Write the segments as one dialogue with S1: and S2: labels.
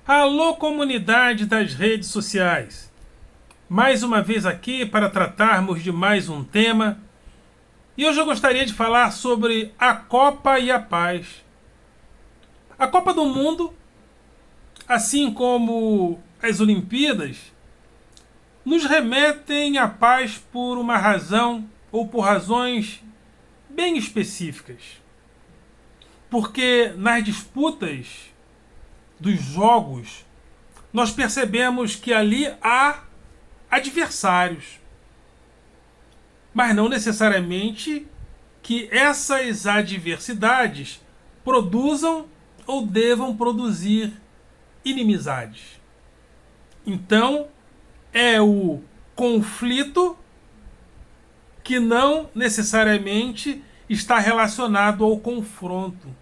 S1: Alô, comunidade das redes sociais! Mais uma vez aqui para tratarmos de mais um tema. E hoje eu gostaria de falar sobre a Copa e a paz. A Copa do Mundo, assim como as Olimpíadas, nos remetem à paz por uma razão ou por razões bem específicas. Porque nas disputas dos jogos, nós percebemos que ali há adversários, mas não necessariamente que essas adversidades produzam ou devam produzir inimizades. Então, é o conflito que não necessariamente está relacionado ao confronto.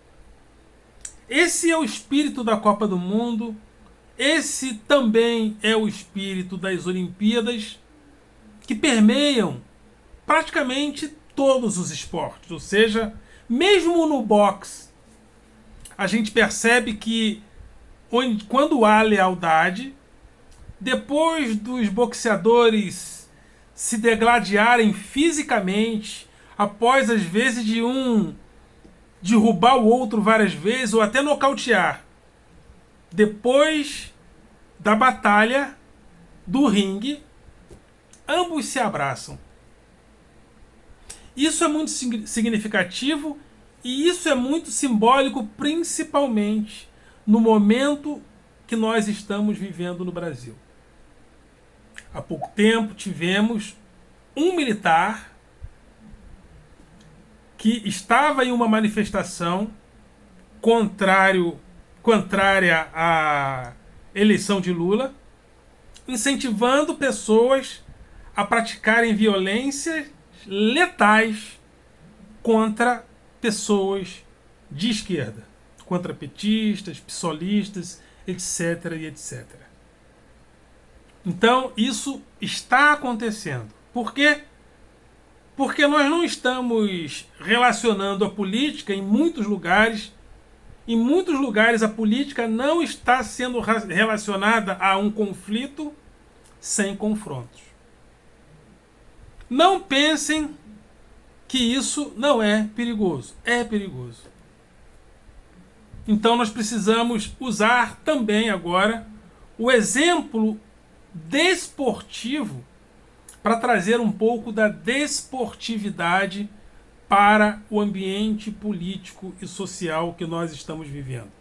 S1: Esse é o espírito da Copa do Mundo. Esse também é o espírito das Olimpíadas, que permeiam praticamente todos os esportes. Ou seja, mesmo no boxe, a gente percebe que quando há lealdade, depois dos boxeadores se degladiarem fisicamente, após às vezes de um derrubar o outro várias vezes ou até nocautear, depois da batalha do ringue, ambos se abraçam. Isso é muito significativo e isso é muito simbólico, principalmente no momento que nós estamos vivendo no Brasil. Há pouco tempo tivemos um militar que estava em uma manifestação contrária à eleição de Lula, incentivando pessoas a praticarem violências letais contra pessoas de esquerda, contra petistas, psolistas, etc. e etc. Então, isso está acontecendo. Por quê? Porque nós não estamos relacionando a política em muitos lugares. Em muitos lugares a política não está sendo relacionada a um conflito sem confrontos. Não pensem que isso não é perigoso. É perigoso. Então nós precisamos usar também agora o exemplo desportivo para trazer um pouco da desportividade para o ambiente político e social que nós estamos vivendo.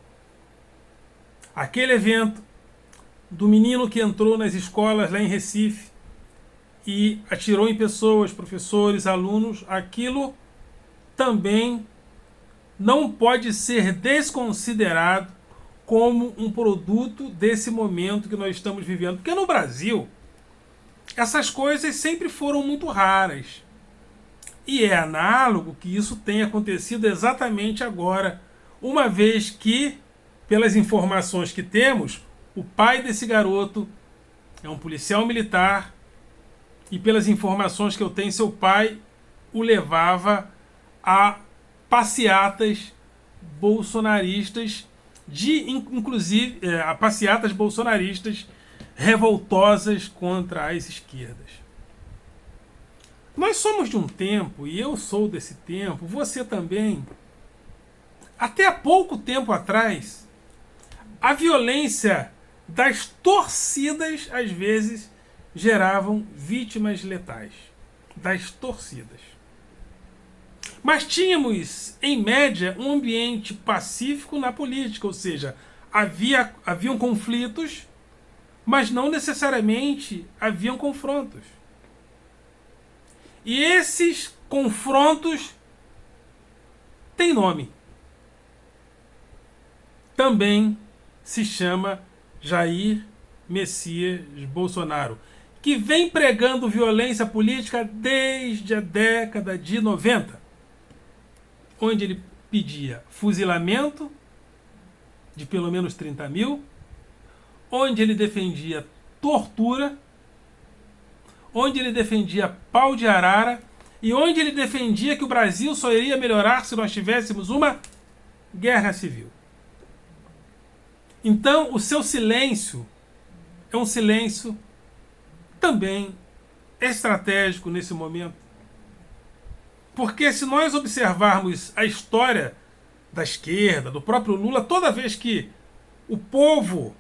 S1: Aquele evento do menino que entrou nas escolas lá em Recife e atirou em pessoas, professores, alunos, aquilo também não pode ser desconsiderado como um produto desse momento que nós estamos vivendo. Porque no Brasil, essas coisas sempre foram muito raras. E é análogo que isso tenha acontecido exatamente agora, uma vez que, pelas informações que temos, o pai desse garoto é um policial militar e, pelas informações que eu tenho, seu pai o levava a passeatas bolsonaristas, inclusive a passeatas bolsonaristas revoltosas contra as esquerdas. Nós somos de um tempo, e eu sou desse tempo, você também. Até há pouco tempo atrás, a violência das torcidas, às vezes, geravam vítimas letais. Das torcidas. Mas tínhamos, em média, um ambiente pacífico na política, ou seja, haviam conflitos, mas não necessariamente haviam confrontos. E esses confrontos têm nome. Também se chama Jair Messias Bolsonaro, que vem pregando violência política desde a década de 90, onde ele pedia fuzilamento de pelo menos 30 mil, onde ele defendia tortura, onde ele defendia pau de arara e onde ele defendia que o Brasil só iria melhorar se nós tivéssemos uma guerra civil. Então, o seu silêncio é um silêncio também estratégico nesse momento. Porque se nós observarmos a história da esquerda, do próprio Lula, toda vez que o povo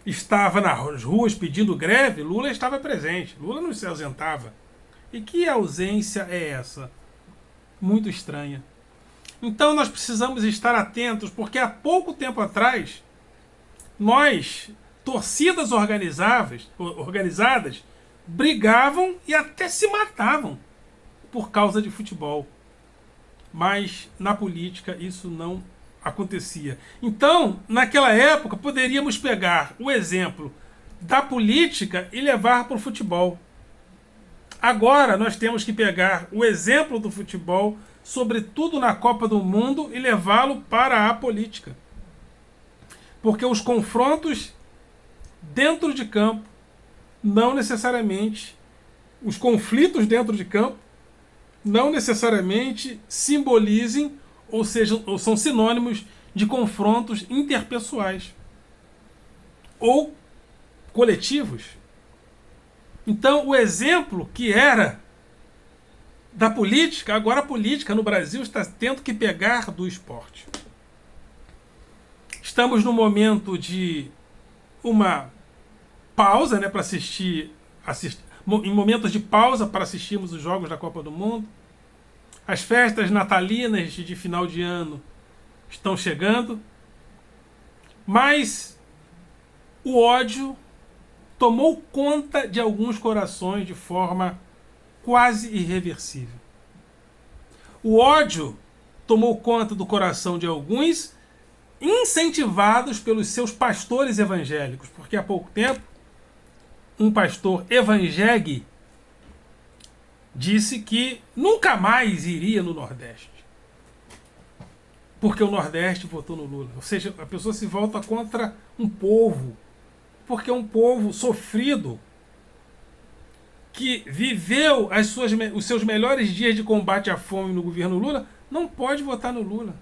S1: estava nas ruas pedindo greve, Lula estava presente. Lula não se ausentava. E que ausência é essa? Muito estranha. Então nós precisamos estar atentos, porque há pouco tempo atrás, nós, torcidas organizadas, brigavam e até se matavam por causa de futebol. Mas na política isso não acontecia. Então, naquela época, poderíamos pegar o exemplo da política e levar para o futebol. Agora nós temos que pegar o exemplo do futebol, sobretudo na Copa do Mundo, e levá-lo para a política. Porque os confrontos dentro de campo, não necessariamente, os conflitos dentro de campo, não necessariamente simbolizem ou são sinônimos de confrontos interpessoais ou coletivos. Então, o exemplo que era da política, agora a política no Brasil está tendo que pegar do esporte. Estamos no momento de uma pausa, né, para assistir, em momentos de pausa para assistirmos os jogos da Copa do Mundo. As festas natalinas de final de ano estão chegando, mas o ódio tomou conta de alguns corações de forma quase irreversível. O ódio tomou conta do coração de alguns, incentivados pelos seus pastores evangélicos, porque há pouco tempo um pastor evangélico disse que nunca mais iria no Nordeste, porque o Nordeste votou no Lula. Ou seja, a pessoa se volta contra um povo, porque é um povo sofrido que viveu os seus melhores dias de combate à fome no governo Lula, não pode votar no Lula.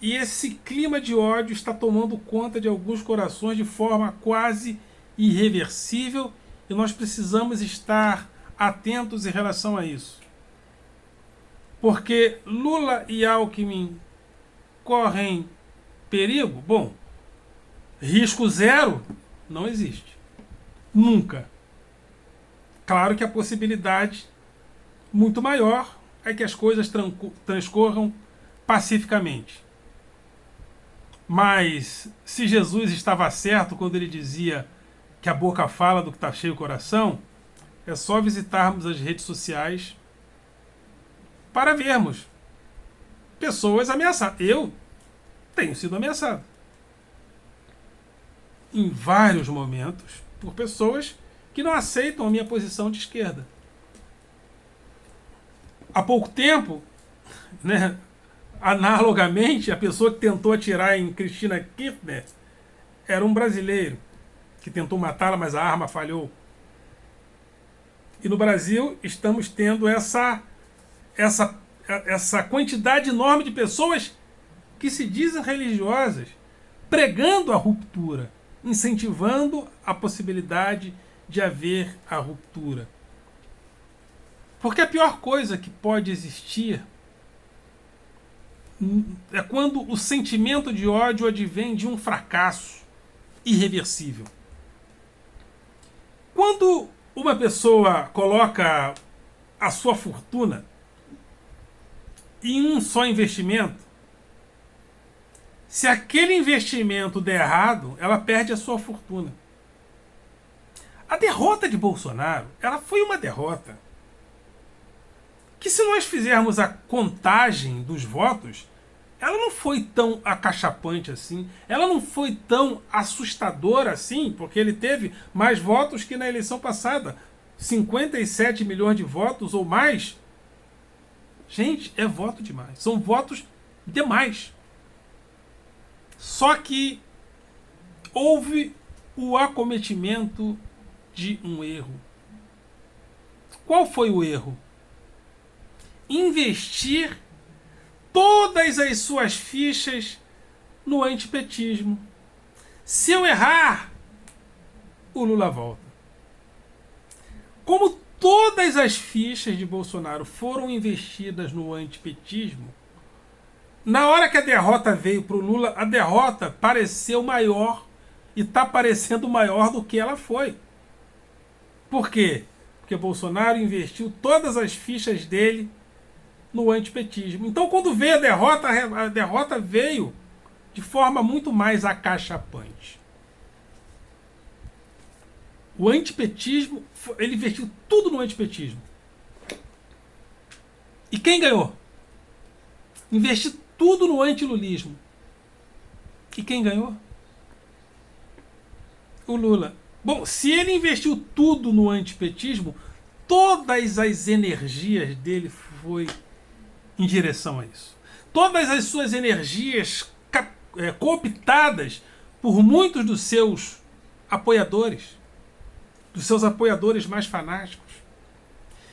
S1: E esse clima de ódio está tomando conta de alguns corações de forma quase irreversível, e nós precisamos estar atentos em relação a isso. Porque Lula e Alckmin correm perigo? Bom, risco zero não existe. Nunca. Claro que a possibilidade muito maior é que as coisas transcorram pacificamente. Mas se Jesus estava certo quando ele dizia que a boca fala do que está cheio o coração, é só visitarmos as redes sociais para vermos pessoas ameaçadas. Eu tenho sido ameaçado em vários momentos por pessoas que não aceitam a minha posição de esquerda. Há pouco tempo, né, analogamente, a pessoa que tentou atirar em Cristina Kirchner era um brasileiro que tentou matá-la, mas a arma falhou. E no Brasil estamos tendo essa quantidade enorme de pessoas que se dizem religiosas, pregando a ruptura, incentivando a possibilidade de haver a ruptura. Porque a pior coisa que pode existir é quando o sentimento de ódio advém de um fracasso irreversível. Quando uma pessoa coloca a sua fortuna em um só investimento, se aquele investimento der errado, ela perde a sua fortuna. A derrota de Bolsonaro, ela foi uma derrota que, se nós fizermos a contagem dos votos, ela não foi tão acachapante assim, ela não foi tão assustadora assim, porque ele teve mais votos que na eleição passada, 57 milhões de votos ou mais. Gente, é voto demais, são votos demais. Só que houve o acometimento de um erro. Qual foi o erro? Investir todas as suas fichas no antipetismo. Se eu errar, o Lula volta. Como todas as fichas de Bolsonaro foram investidas no antipetismo, na hora que a derrota veio para o Lula, a derrota pareceu maior e está parecendo maior do que ela foi. Por quê? Porque Bolsonaro investiu todas as fichas dele no antipetismo. Então, quando veio a derrota veio de forma muito mais acachapante. O antipetismo, ele investiu tudo no antipetismo. E quem ganhou? Investiu tudo no antilulismo. E quem ganhou? O Lula. Bom, se ele investiu tudo no antipetismo, todas as energias dele foi em direção a isso. Todas as suas energias cooptadas por muitos dos seus apoiadores, dos seus apoiadores mais fanáticos.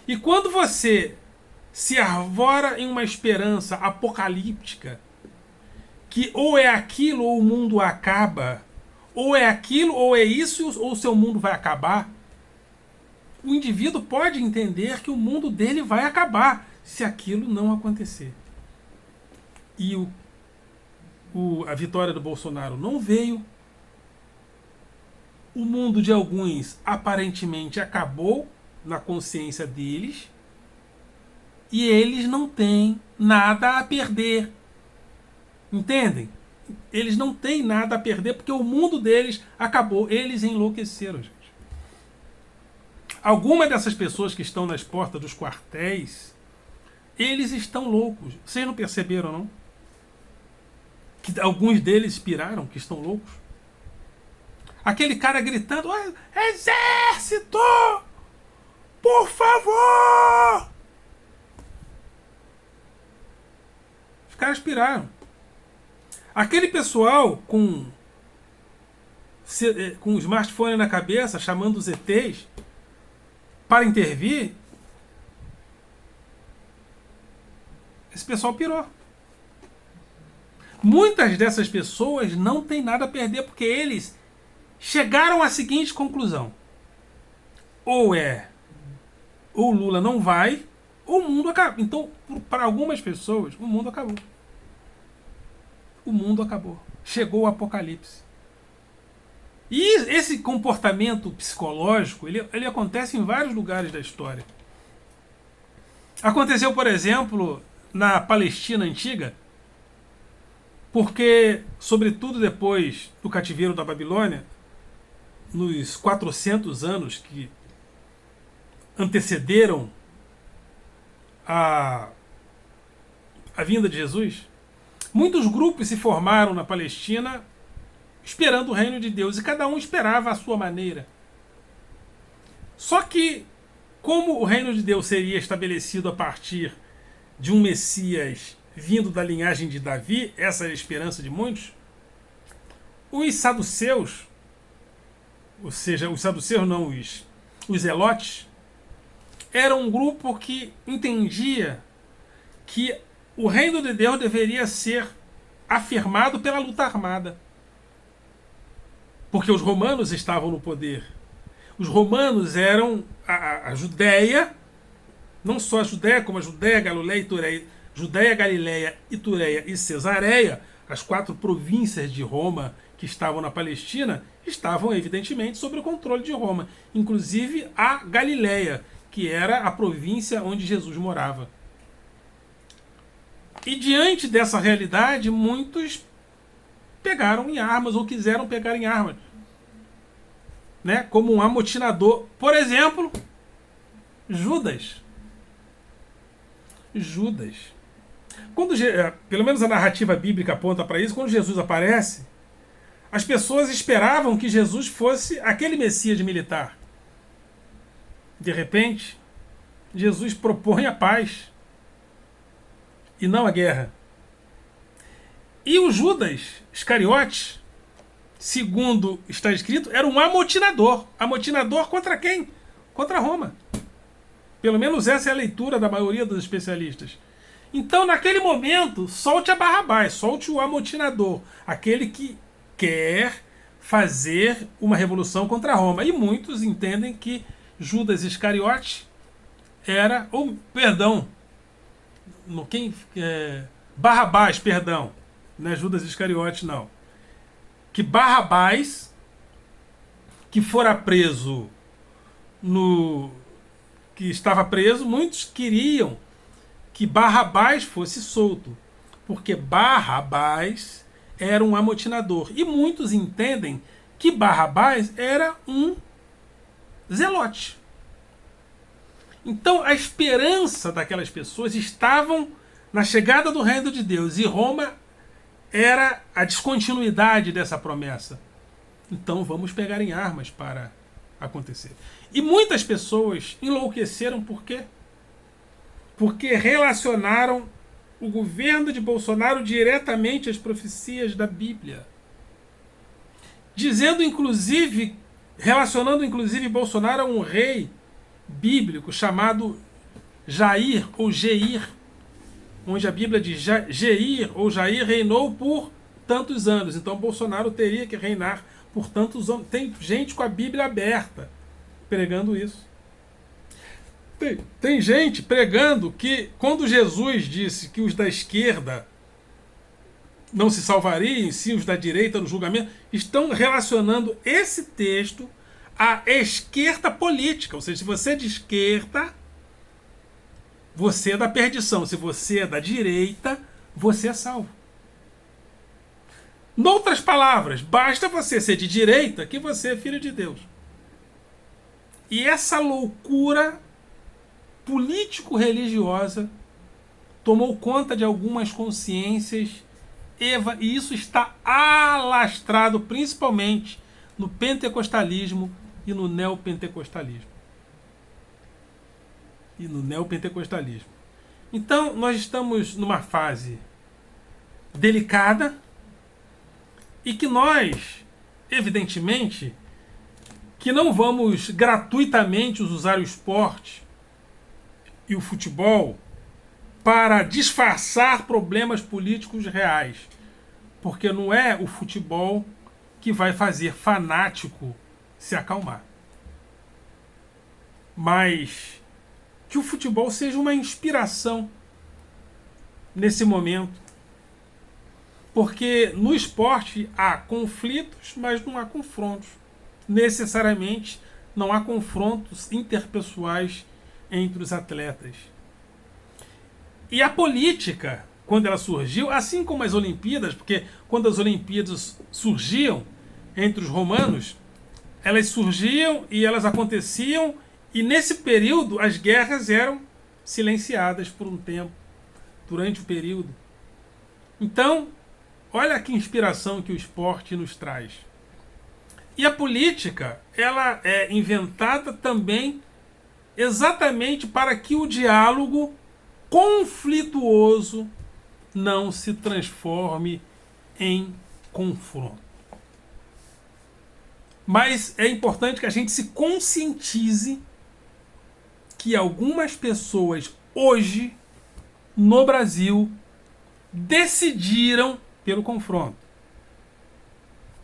S1: E quando você se arvora em uma esperança apocalíptica, que ou é aquilo ou o mundo acaba, ou é aquilo ou é isso ou o seu mundo vai acabar, o indivíduo pode entender que o mundo dele vai acabar se aquilo não acontecer. E a vitória do Bolsonaro não veio. O mundo de alguns aparentemente acabou na consciência deles. E eles não têm nada a perder. Entendem? Eles não têm nada a perder porque o mundo deles acabou. Eles enlouqueceram, gente. Algumas dessas pessoas que estão nas portas dos quartéis, eles estão loucos. Vocês não perceberam, não? Que alguns deles piraram, que estão loucos. Aquele cara gritando: Exército! Por favor! Os caras piraram. Aquele pessoal com o smartphone na cabeça, chamando os ETs para intervir, esse pessoal pirou. Muitas dessas pessoas não têm nada a perder porque eles chegaram à seguinte conclusão: ou o Lula não vai, ou o mundo acaba. Então, para algumas pessoas, o mundo acabou. O mundo acabou. Chegou o apocalipse. E esse comportamento psicológico, ele acontece em vários lugares da história. Aconteceu, por exemplo, na Palestina antiga, porque, sobretudo depois do cativeiro da Babilônia, nos 400 anos que antecederam a vinda de Jesus, muitos grupos se formaram na Palestina esperando o reino de Deus, e cada um esperava à sua maneira. Só que, como o reino de Deus seria estabelecido a partir de um Messias vindo da linhagem de Davi, essa era a esperança de muitos, os saduceus, ou seja, os saduceus não, os zelotes, era um grupo que entendia que o reino de Deus deveria ser afirmado pela luta armada. Porque os romanos estavam no poder. Os romanos eram a Judéia, não só a Judéia, como a Judéia, Galileia, Itureia e Cesareia, as 4 províncias de Roma que estavam na Palestina, estavam evidentemente sob o controle de Roma. Inclusive a Galileia, que era a província onde Jesus morava. E diante dessa realidade, muitos pegaram em armas ou quiseram pegar em armas, né? Como um amotinador. Por exemplo, Judas. Quando, pelo menos a narrativa bíblica aponta para isso, quando Jesus aparece, as pessoas esperavam que Jesus fosse aquele Messias militar. De repente, Jesus propõe a paz e não a guerra. E o Judas Iscariotes, segundo está escrito, era um amotinador. Amotinador contra quem? Contra Roma. Pelo menos essa é a leitura da maioria dos especialistas. Então, naquele momento, solte a Barrabás, solte o amotinador, aquele que quer fazer uma revolução contra Roma. E muitos entendem que Judas Iscariote era, ou perdão, no quem Barrabás, perdão, não é Judas Iscariote não, que Barrabás, que fora preso que estava preso, muitos queriam que Barrabás fosse solto, porque Barrabás era um amotinador. E muitos entendem que Barrabás era um zelote. Então a esperança daquelas pessoas estavam na chegada do reino de Deus, e Roma era a descontinuidade dessa promessa. Então vamos pegar em armas para acontecer. E muitas pessoas enlouqueceram por quê? Porque relacionaram o governo de Bolsonaro diretamente às profecias da Bíblia. Dizendo inclusive, relacionando inclusive Bolsonaro a um rei bíblico chamado Jair ou Geir, onde a Bíblia diz Geir ou Jair reinou por tantos anos. Então Bolsonaro teria que reinar por tantos anos. Tem gente com a Bíblia aberta pregando isso. Tem gente pregando que quando Jesus disse que os da esquerda não se salvariam, sim os da direita no julgamento, estão relacionando esse texto à esquerda política. Ou seja, se você é de esquerda, você é da perdição. Se você é da direita, você é salvo. Em outras palavras, basta você ser de direita que você é filho de Deus. E essa loucura político-religiosa tomou conta de algumas consciências, e isso está alastrado principalmente no pentecostalismo e no neopentecostalismo. Então, nós estamos numa fase delicada e que nós, evidentemente, que não vamos gratuitamente usar o esporte e o futebol para disfarçar problemas políticos reais, porque não é o futebol que vai fazer fanático se acalmar, mas que o futebol seja uma inspiração nesse momento, porque no esporte há conflitos, mas não há confrontos. Necessariamente não há confrontos interpessoais entre os atletas. E a política, quando ela surgiu, assim como as Olimpíadas, porque quando as Olimpíadas surgiam entre os romanos, elas surgiam e elas aconteciam, e nesse período as guerras eram silenciadas por um tempo, durante o período. Então, olha que inspiração que o esporte nos traz. E a política, ela é inventada também exatamente para que o diálogo conflituoso não se transforme em confronto. Mas é importante que a gente se conscientize que algumas pessoas hoje no Brasil decidiram pelo confronto.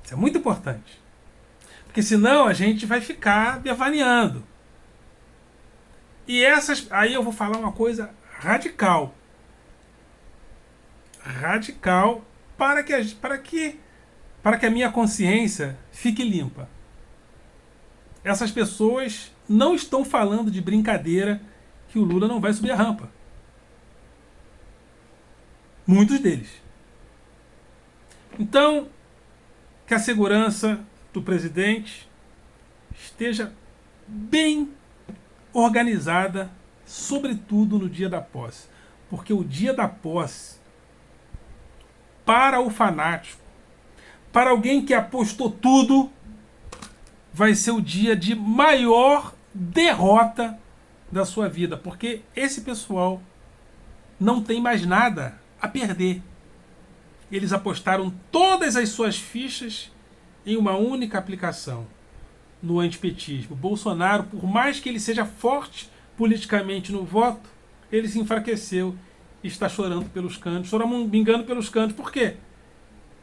S1: Isso é muito importante. Porque senão a gente vai ficar devaneando. E aí eu vou falar uma coisa radical. Radical para que a minha consciência fique limpa. Essas pessoas não estão falando de brincadeira que o Lula não vai subir a rampa. Muitos deles. Então, que a segurança do presidente esteja bem organizada, sobretudo no dia da posse. Porque o dia da posse, para o fanático, para alguém que apostou tudo, vai ser o dia de maior derrota da sua vida. Porque esse pessoal não tem mais nada a perder. Eles apostaram todas as suas fichas em uma única aplicação, no antipetismo. Bolsonaro, por mais que ele seja forte politicamente no voto, ele se enfraqueceu está chorando pelos cantos, choramingando pelos cantos. Por quê?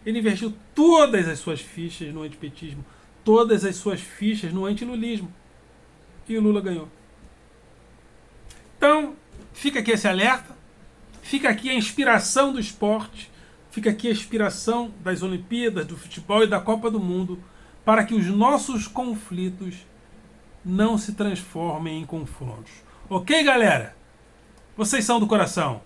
S1: Ele investiu todas as suas fichas no antipetismo, todas as suas fichas no antilulismo. E o Lula ganhou. Então, fica aqui esse alerta, fica aqui a inspiração do esporte, fica aqui a inspiração das Olimpíadas, do futebol e da Copa do Mundo, para que os nossos conflitos não se transformem em confrontos. Ok, galera? Vocês são do coração.